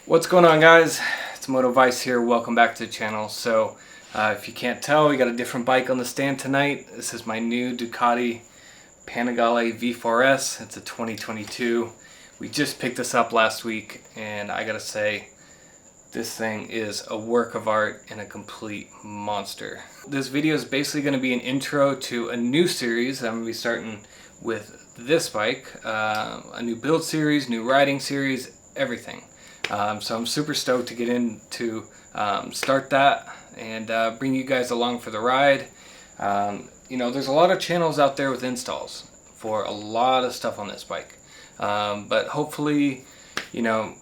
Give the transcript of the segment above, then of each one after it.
What's going on, guys? It's Moto Vice here. Welcome back to the channel. So if you can't tell, we got a different bike on the stand tonight. This is my new Ducati Panigale V4S. It's a 2022. We just picked this up last week, and I gotta say, this thing is a work of art and a complete monster. This video is basically going to be an intro to a new series. I'm going to be starting with this bike, a new build series, new riding series, everything. So I'm super stoked to get in to start that and bring you guys along for the ride. You know, there's a lot of channels out there with installs for a lot of stuff on this bike. But hopefully, you know,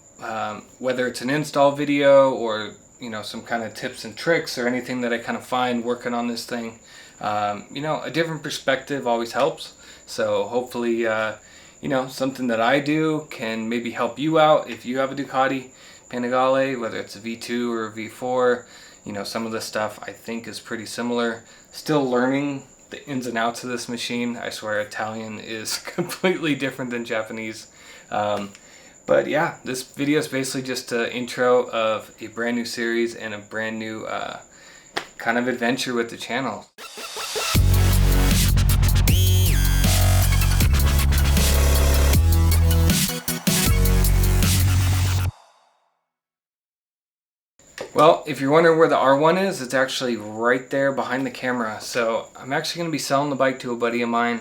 whether it's an install video or, you know, some kind of tips and tricks or anything that I kind of find working on this thing, you know, a different perspective always helps. So hopefully, you know, something that I do can maybe help you out if you have a Ducati Panigale, whether it's a V2 or a V4. You know, some of the stuff I think is pretty similar. Still learning the ins and outs of this machine. I swear Italian is completely different than Japanese. But yeah, this video is basically just an intro of a brand new series and a brand new kind of adventure with the channel. Well, if you're wondering where the R1 is, it's actually right there behind the camera. So I'm actually going to be selling the bike to a buddy of mine,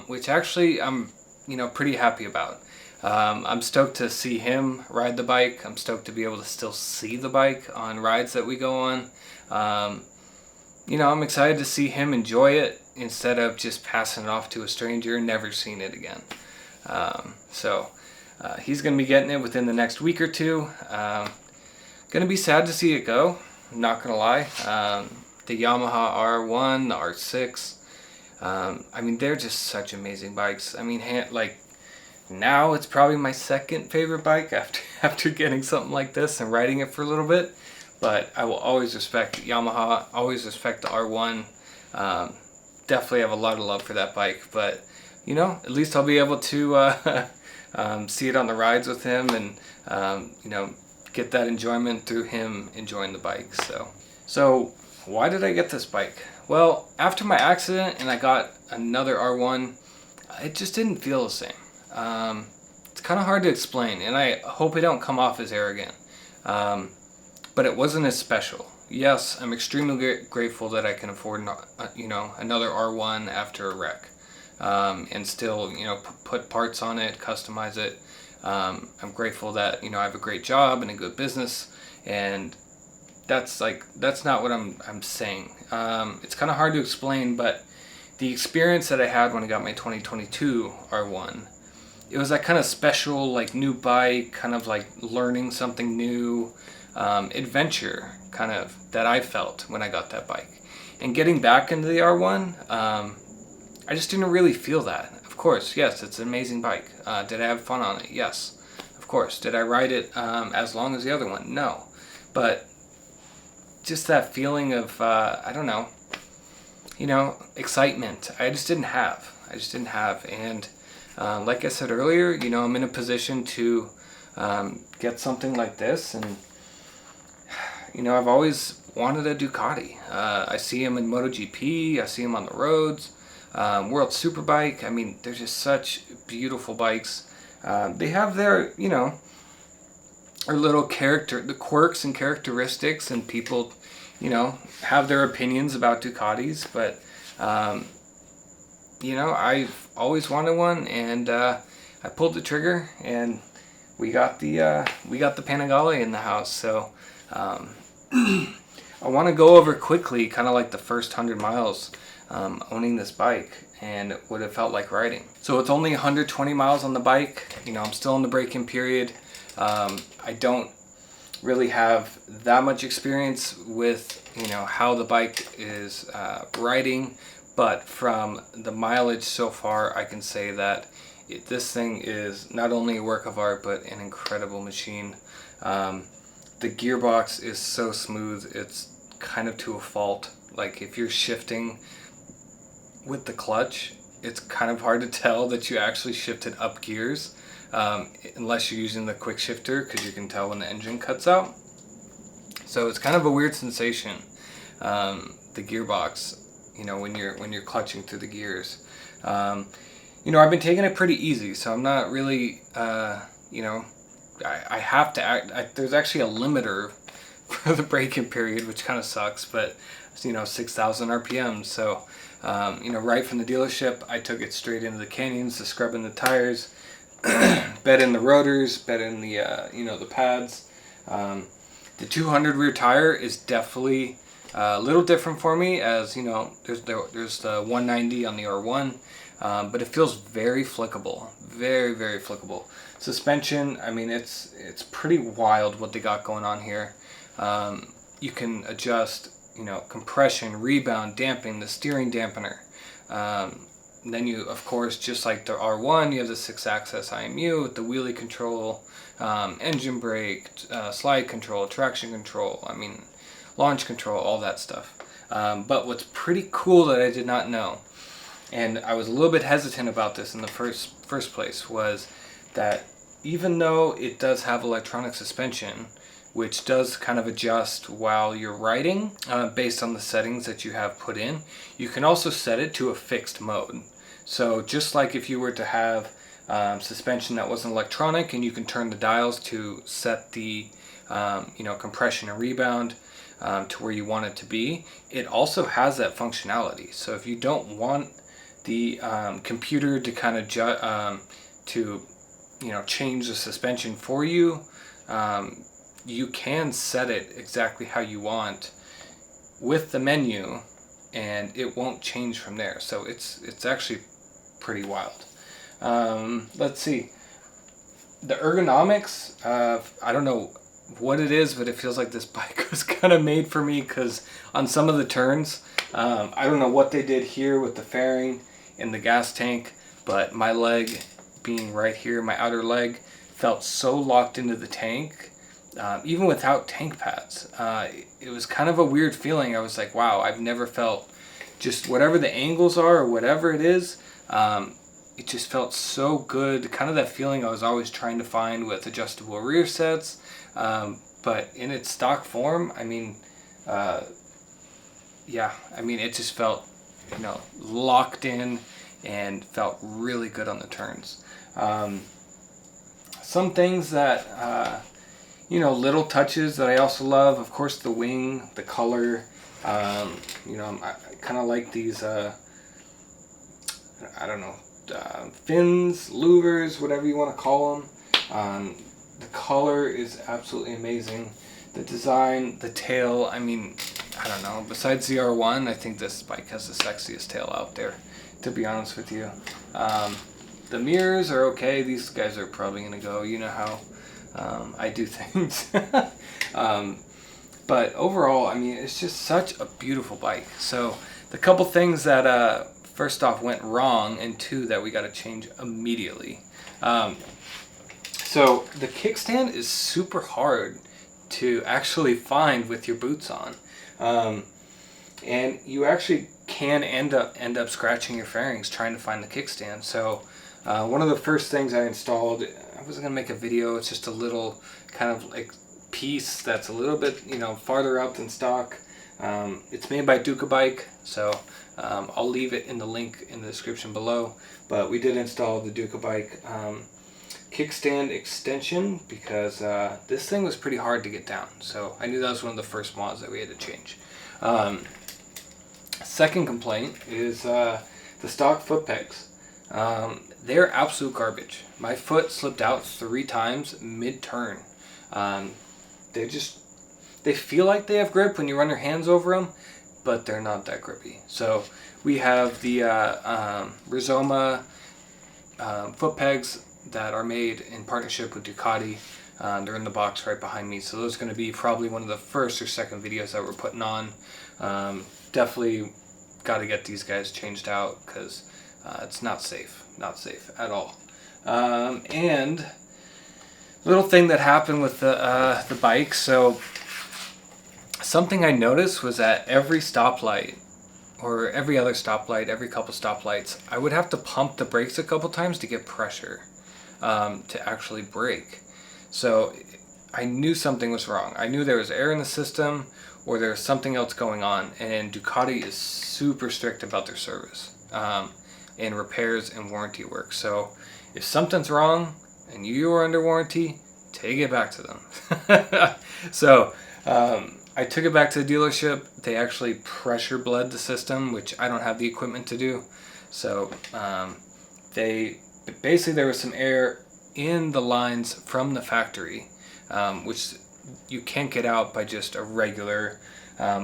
which actually I'm, you know, pretty happy about. I'm stoked to see him ride the bike. I'm stoked to be able to still see the bike on rides that we go on. You know, I'm excited to see him enjoy it instead of just passing it off to a stranger and never seeing it again. He's going to be getting it within the next week or two. Gonna be sad to see it go, I'm not gonna lie. The Yamaha R1, the R6, I mean, they're just such amazing bikes. I mean, like, now it's probably my second favorite bike after getting something like this and riding it for a little bit. But I will always respect Yamaha, always respect the R1. Definitely have a lot of love for that bike. But, you know, at least I'll be able to see it on the rides with him and, you know, get that enjoyment through him enjoying the bike. So why did I get this bike? Well, after my accident and I got another R1, it just didn't feel the same. It's kind of hard to explain, and I hope I don't come off as arrogant, but it wasn't as special. Yes, I'm extremely grateful that I can afford, you know, another R1 after a wreck, and still, you know, put parts on it, customize it. I'm grateful that, you know, I have a great job and a good business, and that's not what I'm saying. It's kind of hard to explain, but the experience that I had when I got my 2022 R1, it was that kind of special, like, new bike, kind of like learning something new, adventure kind of that I felt when I got that bike. And getting back into the R1, I just didn't really feel that. Of course, yes, it's an amazing bike. Did I have fun on it? Yes, of course. Did I ride it as long as the other one? No. But just that feeling of, I don't know, you know, excitement, I just didn't have. And like I said earlier, you know, I'm in a position to get something like this. And, you know, I've always wanted a Ducati. I see them in MotoGP. I see them on the roads. World Superbike. I mean, they're just such beautiful bikes. They have their, you know, their little the quirks and characteristics, and people, you know, have their opinions about Ducatis. But, you know, I've always wanted one, and I pulled the trigger, and we got the Panigale in the house. So I want to go over quickly, kind of like the first 100 miles. Owning this bike and what it felt like riding. So it's only 120 miles on the bike. You know, I'm still in the break-in period. I don't really have that much experience with, you know, how the bike is riding, but from the mileage so far, I can say that this thing is not only a work of art, but an incredible machine. The gearbox is so smooth, it's kind of to a fault. Like, if you're shifting with the clutch, it's kind of hard to tell that you actually shifted up gears. unless you're using the quick shifter, because you can tell when the engine cuts out. So it's kind of a weird sensation, the gearbox, you know, when you're clutching through the gears. You know, I've been taking it pretty easy, so I'm not really, you know, I have to act. There's actually a limiter for the braking period, which kind of sucks, but you know, 6,000 RPM. So, you know, right from the dealership, I took it straight into the canyons to scrub in the tires, bed in the rotors, bed in the, you know, the pads. The 200 rear tire is definitely a little different for me, as you know, there's the 190 on the R1, but it feels very flickable, very flickable. Suspension, I mean, it's pretty wild what they got going on here. You can adjust, you know, compression, rebound, damping, the steering dampener. Then you, of course, just like the R1, you have the 6-axis IMU with the wheelie control, engine brake, slide control, traction control, I mean, launch control, all that stuff. But what's pretty cool that I did not know, and I was a little bit hesitant about this in the first place, was that even though it does have electronic suspension, which does kind of adjust while you're riding based on the settings that you have put in, you can also set it to a fixed mode. So just like if you were to have suspension that wasn't electronic, and you can turn the dials to set the you know, compression and rebound to where you want it to be, it also has that functionality. So if you don't want the computer to kind of you know, change the suspension for you, you can set it exactly how you want with the menu, and it won't change from there. So it's actually pretty wild. Let's see, the ergonomics, I don't know what it is, but it feels like this bike was kind of made for me, because on some of the turns, I don't know what they did here with the fairing and the gas tank, but my leg being right here, my outer leg, felt so locked into the tank, even without tank pads. It was kind of a weird feeling. I was like, wow, I've never felt, just whatever the angles are or whatever it is, it just felt so good. Kind of that feeling I was always trying to find with adjustable rear sets, but in its stock form, I mean, yeah, I mean, it just felt, you know, locked in and felt really good on the turns. Some things that, you know, little touches that I also love, of course, the wing, the color. You know, I kind of like these, I don't know, fins, louvers, whatever you want to call them. The color is absolutely amazing. The design, the tail, I mean, I don't know. Besides the R1, I think this bike has the sexiest tail out there, to be honest with you. The mirrors are okay. These guys are probably going to go. You know how I do things. But overall, I mean, it's just such a beautiful bike. So the couple things that first off went wrong, and two that we got to change immediately. So the kickstand is super hard to actually find with your boots on, and you actually can end up scratching your fairings trying to find the kickstand. So one of the first things I installed, I wasn't gonna make a video. It's just a little kind of like piece that's a little bit, you know, farther out than stock. It's made by Ducati, so I'll leave it in the link in the description below. But we did install the Ducati kickstand extension, because this thing was pretty hard to get down. So I knew that was one of the first mods that we had to change. Second complaint is the stock foot pegs. They're absolute garbage. My foot slipped out 3 times mid-turn. They feel like they have grip when you run your hands over them, but they're not that grippy. So we have the Rizoma foot pegs that are made in partnership with Ducati. They're in the box right behind me. So those are going to be probably one of the first or second videos that we're putting on. Definitely got to get these guys changed out, because it's not safe at all. And little thing that happened with the bike. So something I noticed was at every stoplight, or every other stoplight, every couple stoplights, I would have to pump the brakes a couple times to get pressure. to actually brake. So I knew something was wrong. I knew there was air in the system or there was something else going on, and Ducati is super strict about their service and repairs and warranty work. So if something's wrong and you are under warranty, take it back to them. So I took it back to the dealership. They actually pressure bled the system, which I don't have the equipment to do. So basically there was some air in the lines from the factory, which you can't get out by just a regular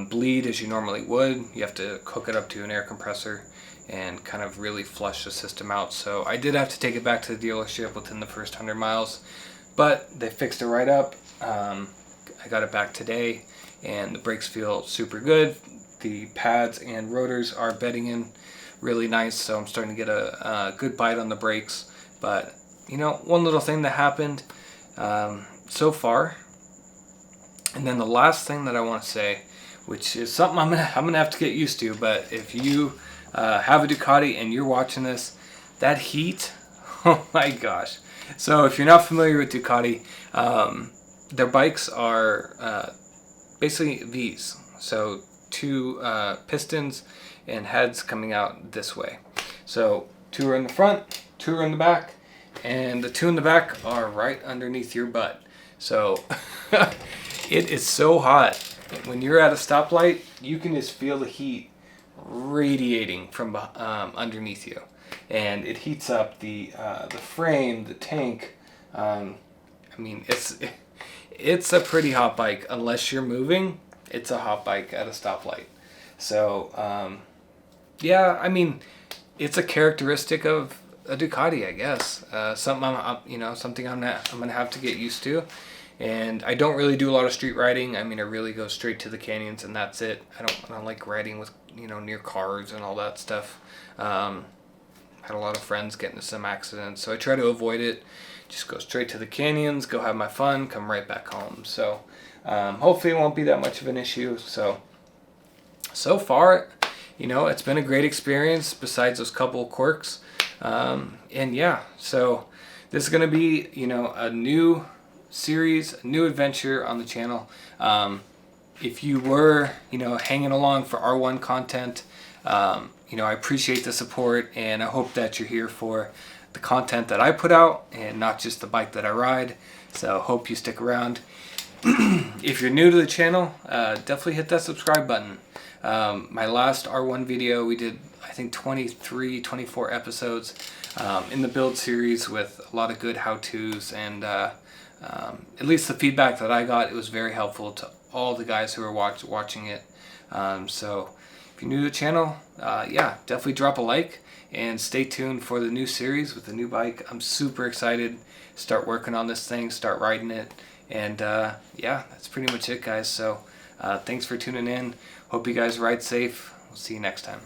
bleed as you normally would. You have to hook it up to an air compressor and kind of really flush the system out. So I did have to take it back to the dealership within the first 100 miles, but they fixed it right up. I got it back today, and the brakes feel super good. The pads and rotors are bedding in really nice, so I'm starting to get a good bite on the brakes. But you know, one little thing that happened so far, and then the last thing that I want to say, which is something I'm gonna have to get used to. But if you have a Ducati and you're watching this, that heat, oh my gosh. So if you're not familiar with Ducati, their bikes are basically these. So two pistons and heads coming out this way. So two are in the front, two are in the back, and the two in the back are right underneath your butt. So it is so hot. When you're at a stoplight, you can just feel the heat radiating from underneath you, and it heats up the frame, the tank. I mean, it's a pretty hot bike. Unless you're moving, it's a hot bike at a stoplight. So yeah, I mean, it's a characteristic of a Ducati, I guess. Something I'm gonna have to get used to. And I don't really do a lot of street riding. I mean, I really go straight to the canyons and that's it. I don't like riding with, near cars and all that stuff. Had a lot of friends get into some accidents, so I try to avoid it. Just go straight to the canyons, go have my fun, come right back home. So hopefully it won't be that much of an issue. So far, it's been a great experience besides those couple of quirks. And yeah, so this is going to be, a new series, a new adventure on the channel. If you were, hanging along for R1 content, I appreciate the support, and I hope that you're here for the content that I put out and not just the bike that I ride. So hope you stick around. If you're new to the channel, definitely hit that subscribe button. My last R1 video, we did, I think, 24 episodes in the build series with a lot of good how-tos, and at least the feedback that I got, it was very helpful to all the guys who are watching it. So if you're new to the channel, yeah, definitely drop a like and stay tuned for the new series with the new bike. I'm super excited. Start working on this thing, start riding it, and yeah, that's pretty much it, guys. So thanks for tuning in. Hope you guys ride safe. We'll see you next time.